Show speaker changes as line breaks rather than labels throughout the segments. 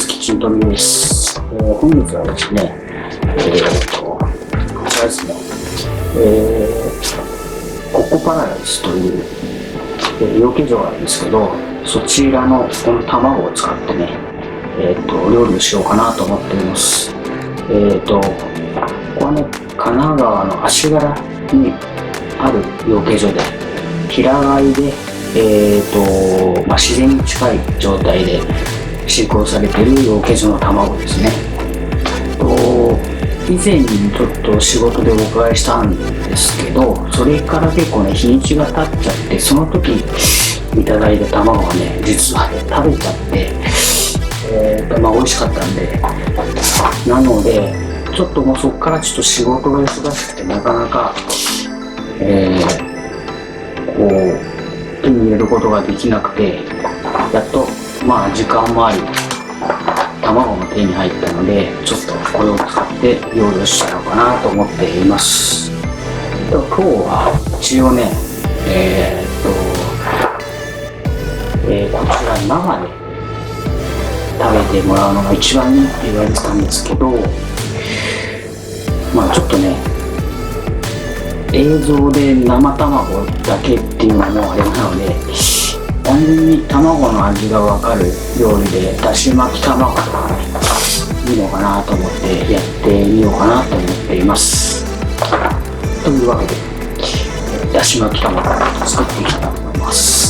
です。キッチントリです。本日はですね、こちらですね、コッコパラダイスという、養鶏場なんですけど、そちらのこの卵を使ってね、料理をしようかなと思っています。ここはね、神奈川の足柄にある養鶏場で、平飼いで、自然に近い状態で飼育をされている養鶏場の卵ですね。以前にちょっと仕事でお伺いしたんですけど、それから結構ね日にちが経っちゃって、その時いただいた卵がね実は食べちゃって、美味しかったんで、なのでちょっともうそこからちょっと仕事が忙しくてなかなか、手に入れることができなくて、やっと時間もあり卵も手に入ったので、ちょっとこれを使って料理をしちゃおうかなと思っています。今日は一応ねこちら生で食べてもらうのが一番いいって言われてたんですけど、ちょっとね映像で生卵だけっていうのもあれなので、単純に卵の味が分かる料理でだし巻き卵とかねいいのかなと思ってやってみようかなと思っています。というわけでだし巻き卵を作っていきたいと思います。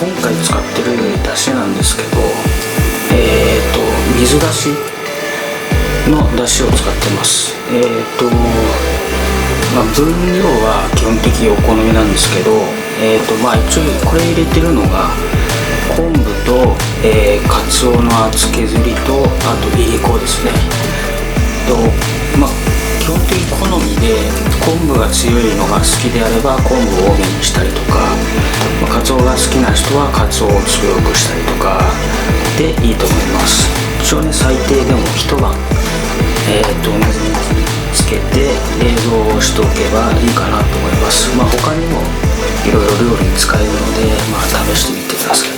今回使ってるだしなんですけど、水だしのだしを使ってます。分量は基本的にお好みなんですけど、一応これ入れてるのが昆布と、かつおの厚削りと、あといりこですね。基本的に好みで昆布が強いのが好きであれば昆布を多めにしたりとか、かつおが好きな人はかつおを強くしたりとかでいいと思います。一応ね最低でも一晩水につけて冷蔵をしておけばいいかなと思います。。
他にもいろいろ料理に使えるので、試してみてください。